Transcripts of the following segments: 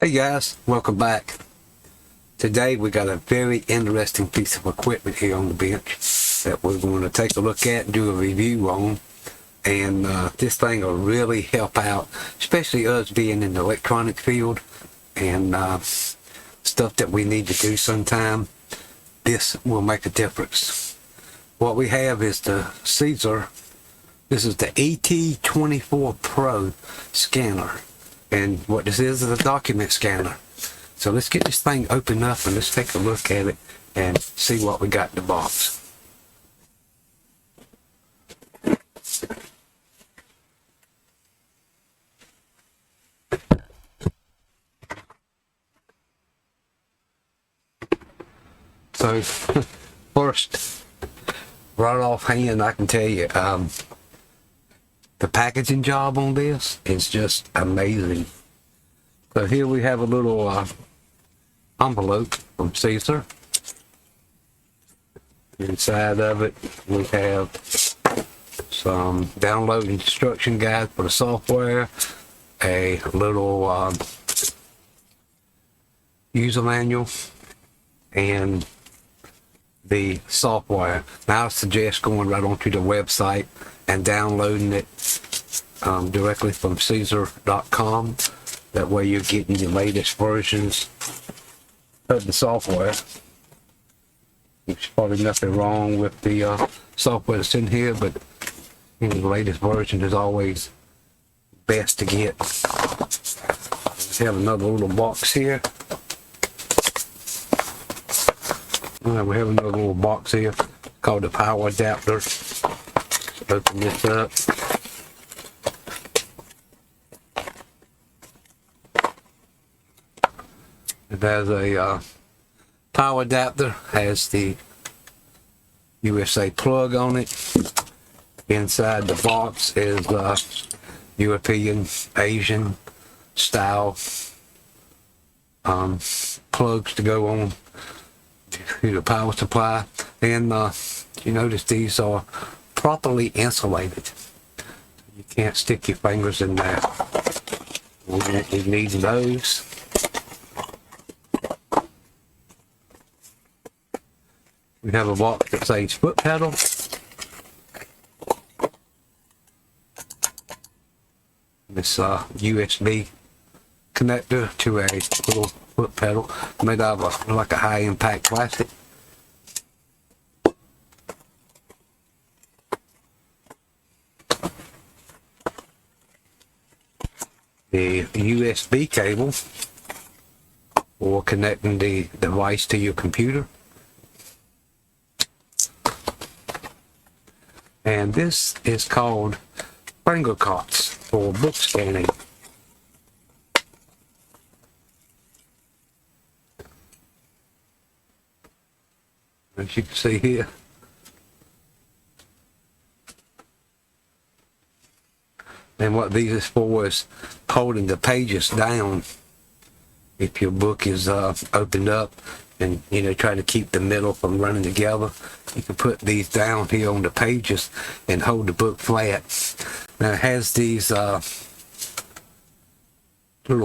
Hey guys, welcome back. Today we got a very interesting piece of equipment here on the bench that we're going to take a look at and do a review on. And this thing will really help out, especially us being in the electronic field and stuff that we need to do sometime. This will make a difference. What we have is the CZUR. This is the ET24 Pro scanner. And what this is a document scanner. So let's get this thing opened up and let's take a look at it and see what we got in the box. So first, right offhand, I can tell you, the packaging job on this is just amazing. So here we have a little envelope from CZUR. Inside of it we have some download instruction guide for the software, a little user manual, and the software. Now I suggest going right onto the website and downloading it directly from CZUR.com. That way you're getting the latest versions of the software. There's probably nothing wrong with the software that's in here, but the latest version is always best to get. We have another little box here. We have another little box here called the power adapter. Open this up. It has a power adapter, has the USA plug on it. Inside the box is European, Asian style plugs to go on to the power supply. And you notice these are properly insulated. You can't stick your fingers in there. We need those. We have a box that says foot pedal. This USB connector to a little foot pedal made out of like a high impact plastic. The USB cable for connecting the device to your computer. And this is called finger cots for book scanning. As you can see here. And what these is for is holding the pages down. If your book is opened up and trying to keep the middle from running together, you can put these down here on the pages and hold the book flat. Now it has these little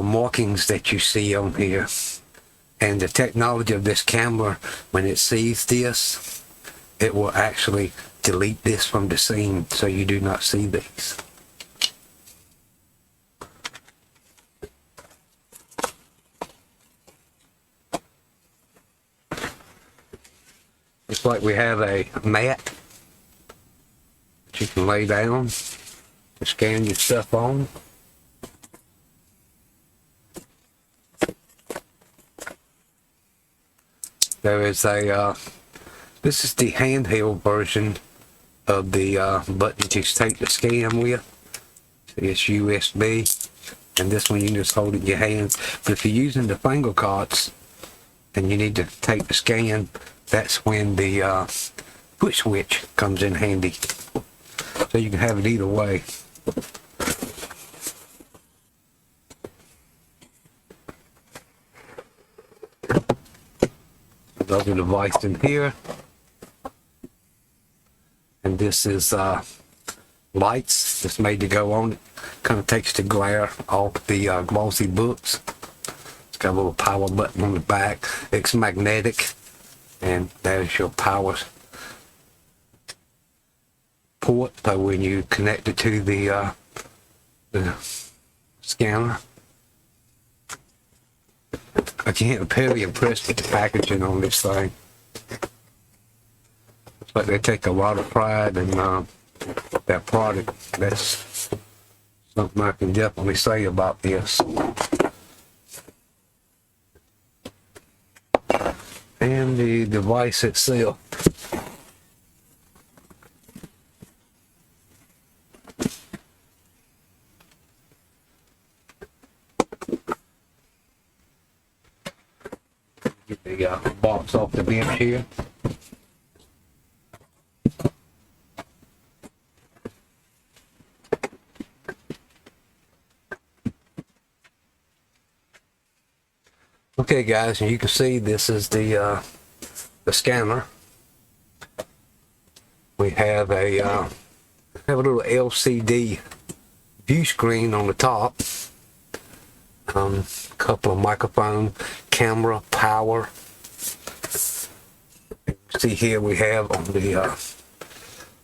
markings that you see on here, and the technology of this camera, when it sees this, it will actually delete this from the scene so you do not see these. It's like we have a mat that you can lay down to scan your stuff on. There is a, this is the handheld version of the button you take the scan with. See, it's USB. and this one you can just hold it in your hands. But if you're using the finger cards and you need to take the scan, that's when the foot switch comes in handy. So you can have it either way. Another device in here, and this is lights that's made to go on it. Kind of takes the glare off the glossy books. It's got a little power button on the back. It's magnetic, and there's your power port. So when you connect it to the scanner, I can't very impressed with the packaging on this thing. Looks like they take a lot of pride in that product. That's something I can definitely say about this. And the device itself. Get the box off the bench here. Okay guys, and you can see this is the scanner. We have a little LCD view screen on the top. Couple of microphone, camera, power. You can see here we have on the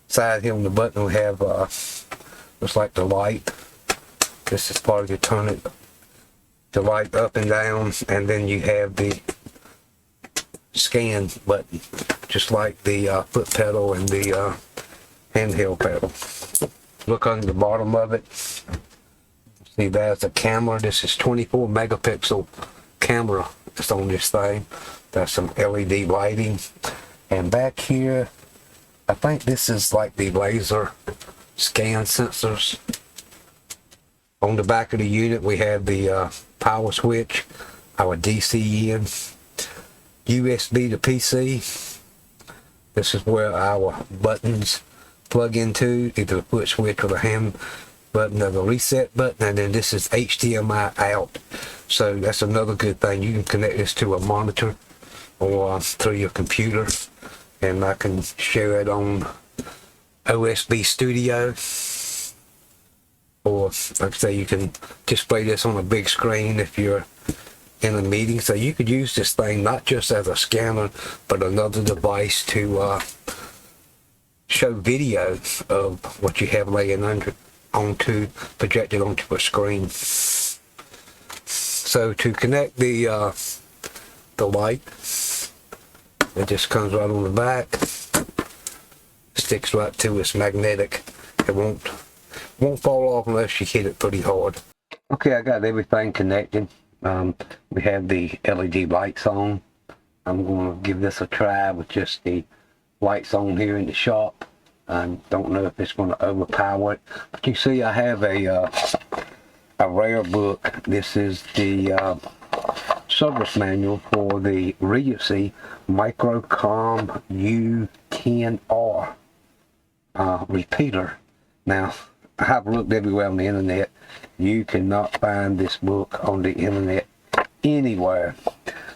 side here on the button we have looks like the light. This is part of you turn it the light up and down, and then you have the scan button, just like the foot pedal and the handheld pedal. Look on the bottom of it. See, there's a camera. This is 24 megapixel camera that's on this thing. There's some LED lighting, and back here I think this is like the laser scan sensors. On the back of the unit we have the power switch, our DC in, USB to PC. This is where our buttons plug into, either the foot switch or the hand button or the reset button, and then this is HDMI out. So that's another good thing. You can connect this to a monitor or through your computer, and I can share it on OSB Studio. Or like I say, you can display this on a big screen if you're in a meeting. So you could use this thing not just as a scanner, but another device to show video of what you have laying projected onto a screen. So to connect the light, it just comes right on the back, sticks right to its magnetic. It won't fall off unless you hit it pretty hard. Okay, I got everything connected. We have the LED lights on. I'm going to give this a try with just the lights on here in the shop. I don't know if it's going to overpower it, but you see I have a rare book. This is the service manual for the Regency Microcom U10R repeater. Now, I've looked everywhere on the internet. You cannot find this book on the internet anywhere.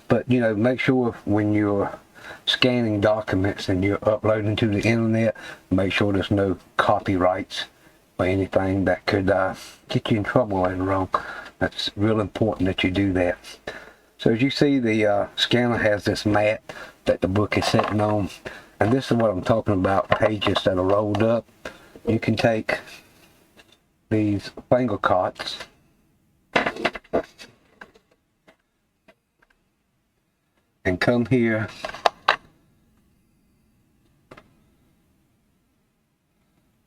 But you know, make sure when you're scanning documents and you're uploading to the internet, make sure there's no copyrights or anything that could get you in trouble later on. That's real important that you do that. So as you see, the scanner has this mat that the book is sitting on, and this is what I'm talking about, pages that are rolled up. You can take these finger cots and come here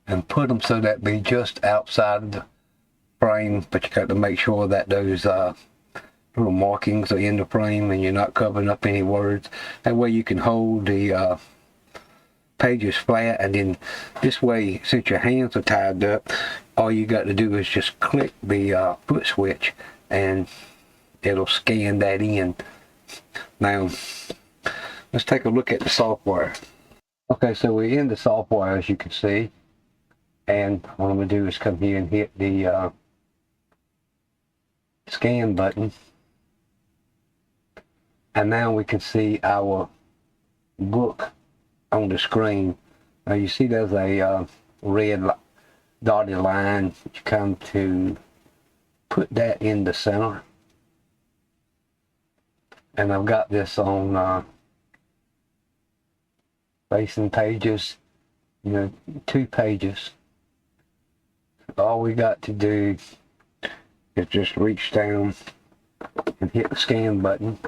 and put them so that they just outside of the frame, but you got to make sure that those little markings are in the frame and you're not covering up any words. That way you can hold the pages flat, and then this way, since your hands are tied up, all you got to do is just click the foot switch and it'll scan that in. Now let's take a look at the software. Okay, so we're in the software, as you can see, and what I'm going to do is come here and hit the scan button, and now we can see our book on the screen. Now you see there's a red dotted line. You come to put that in the center, and I've got this on facing pages, 2 pages. All we got to do is just reach down and hit the scan button.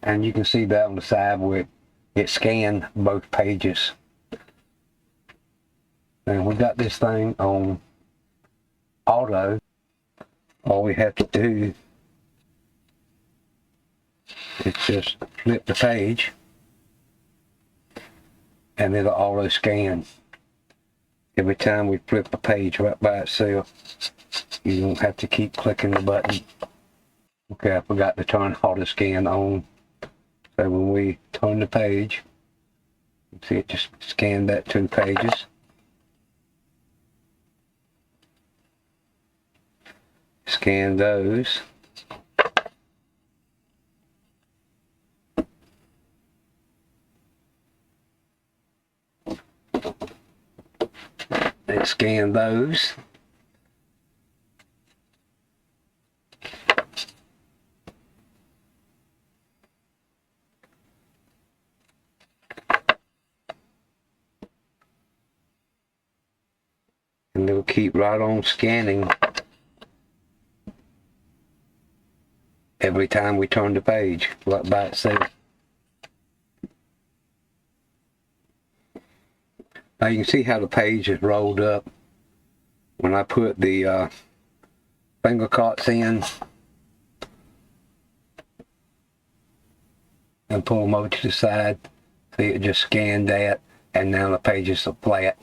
And you can see that on the side where it scanned both pages. And we got this thing on auto. All we have to do is just flip the page and it'll auto scan every time we flip a page right by itself. You don't have to keep clicking the button. Okay, I forgot to turn auto scan on. So when we turn the page, you see it just scanned that 2 pages. Scan those. And scan those. And they'll keep right on scanning every time we turn the page, right by itself. Now you can see how the page is rolled up. When I put the finger cuts in and pull them over to the side, see it just scanned that, and now the pages are flat.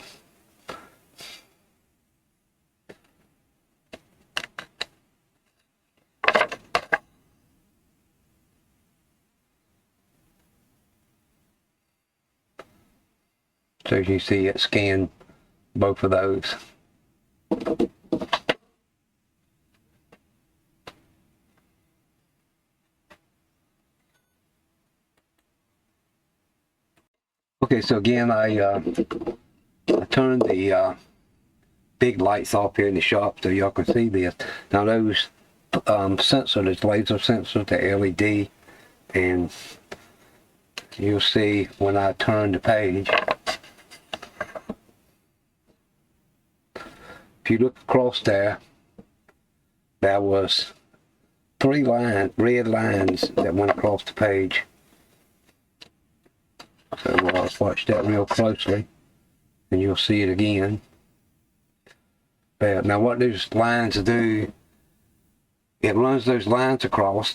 So as you see, it scanned both of those. Okay, so again, I turned the big lights off here in the shop so y'all can see this. Now those sensor, this laser sensor, the LED, and you'll see when I turn the page. If you look across there, there was 3 red lines that went across the page. So let's watch that real closely, and you'll see it again. But now what those lines do, it runs those lines across,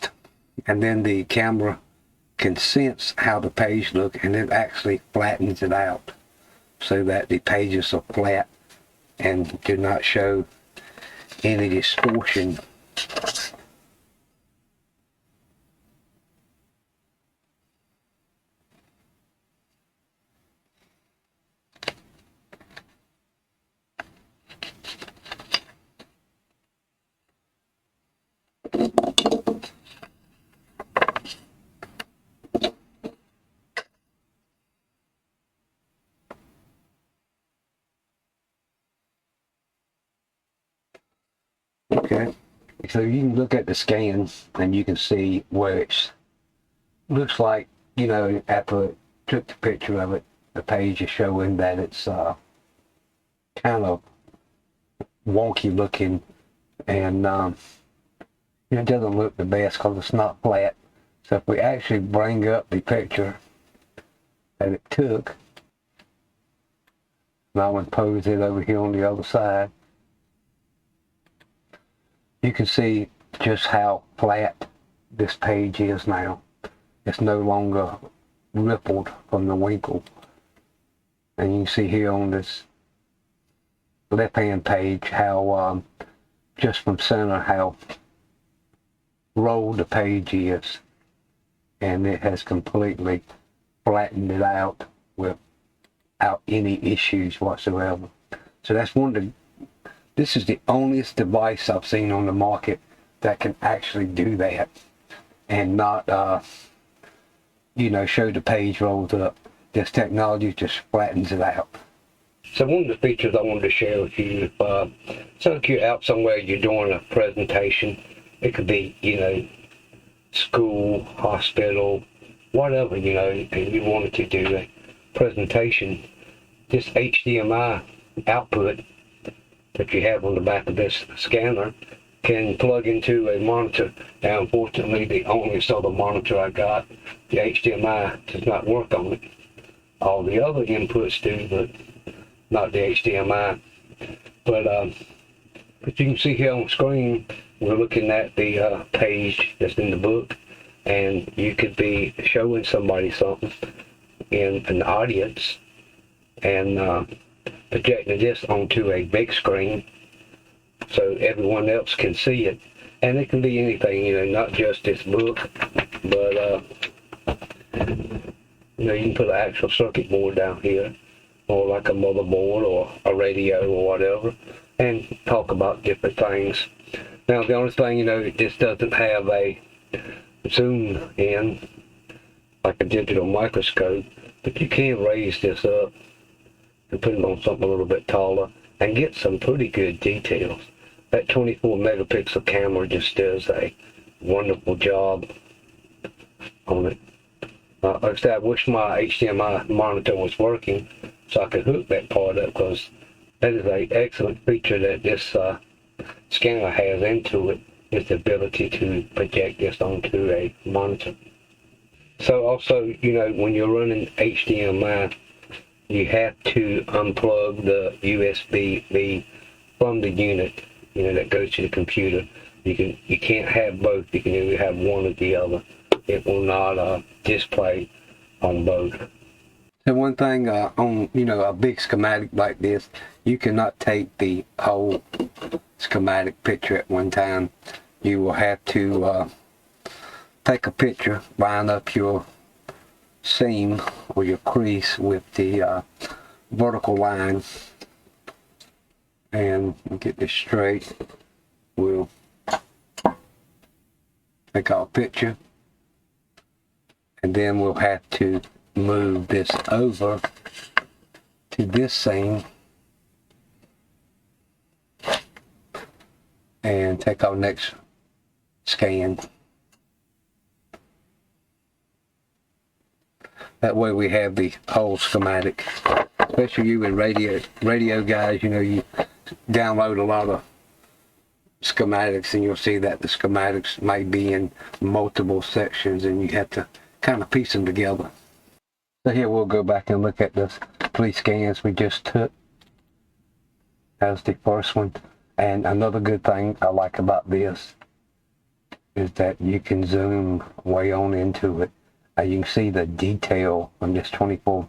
and then the camera can sense how the page looks, and it actually flattens it out so that the pages are flat and do not show any distortion. Okay, so you can look at the scan and you can see where it looks like, after I took the picture of it, the page is showing that it's kind of wonky looking, and it doesn't look the best because it's not flat. So if we actually bring up the picture that it took, and I would pose it over here on the other side, you can see just how flat this page is now. It's no longer rippled from the winkle. And you can see here on this left hand page how just from center how rolled the page is, and it has completely flattened it out without any issues whatsoever. So that's this is the onlyest device I've seen on the market that can actually do that and not you know, show the page rolled up. This technology just flattens it out. So one of the features I wanted to share with you, if you're out somewhere, you're doing a presentation, it could be, you know, school, hospital, whatever, you know, and you wanted to do a presentation, this HDMI output that you have on the back of this scanner can plug into a monitor. Now, unfortunately, the only other monitor I got, the HDMI does not work on it. All the other inputs do, but not the HDMI. But you can see here on screen, we're looking at the page that's in the book, and you could be showing somebody something in an audience and projecting this onto a big screen so everyone else can see it. And it can be anything, you know, not just this book, but you know, you can put an actual circuit board down here, or like a motherboard or a radio or whatever, and talk about different things. Now, the only thing, you know, this doesn't have a zoom in like a digital microscope, but you can raise this up and put it on something a little bit taller and get some pretty good details. That 24 megapixel camera just does a wonderful job on it. Like I said, I wish my HDMI monitor was working so I could hook that part up, because that is an excellent feature that this scanner has into it, is the ability to project this onto a monitor. So also, you know, when you're running HDMI, you have to unplug the USB-B from the unit, you know, that goes to the computer. You can't have both. You can either have one or the other. It will not display on both. So one thing on, you know, a big schematic like this, you cannot take the whole schematic picture at one time. You will have to take a picture, line up your seam or your crease with the vertical line, and get this straight. We'll take our picture, and then we'll have to move this over to this seam and take our next scan. That way we have the whole schematic. Especially you in radio guys, you know, you download a lot of schematics and you'll see that the schematics may be in multiple sections and you have to kind of piece them together. So here we'll go back and look at the 3 scans we just took. That's the first one. And another good thing I like about this is that you can zoom way on into it. You can see the detail on this 24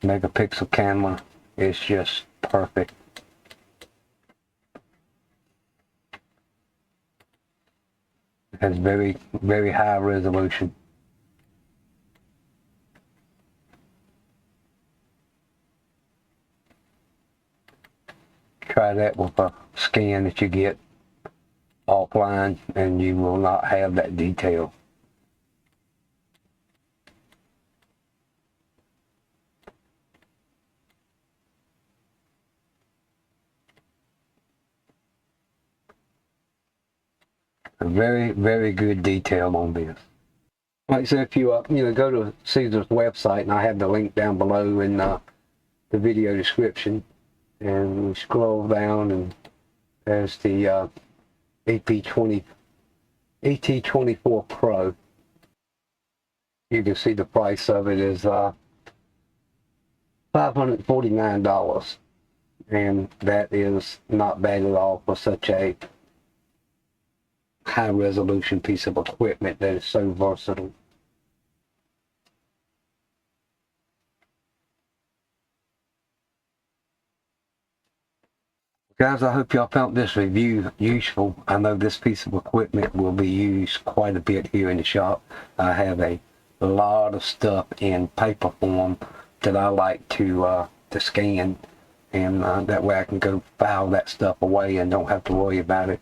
megapixel camera. It's just perfect. It has very, very high resolution. Try that with a scan that you get offline and you will not have that detail. Very, very good detail on this. Like I said, if you you know, go to CZUR's website, and I have the link down below in the video description, and we scroll down, and there's the ET24 Pro. You can see the price of it is $549, and that is not bad at all for such a high resolution piece of equipment that is so versatile. Guys, I hope y'all found this review useful. I know this piece of equipment will be used quite a bit here in the shop. I have a lot of stuff in paper form that I like to scan, and that way I can go file that stuff away and don't have to worry about it,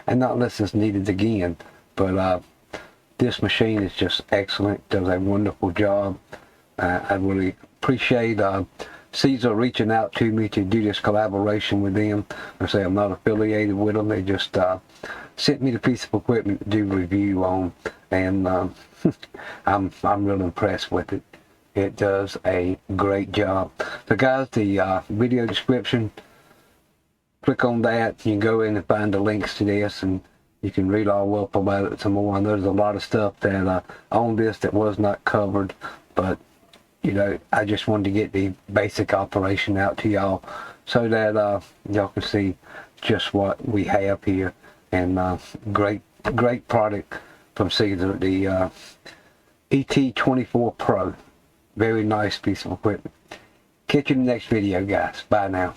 and not unless it's needed again. But this machine is just excellent, does a wonderful job. I really appreciate CZUR reaching out to me to do this collaboration with them. I say I'm not affiliated with them. They just sent me the piece of equipment to do a review on, and I'm really impressed with it. It does a great job. So guys, the video description, click on that. You can go in and find the links to this, and you can read all up about it some more. I know there's a lot of stuff that on this that was not covered, but you know, I just wanted to get the basic operation out to y'all so that y'all can see just what we have here. And great product from CZUR, the ET24 Pro. Very nice piece of equipment. Catch you in the next video, guys. Bye now.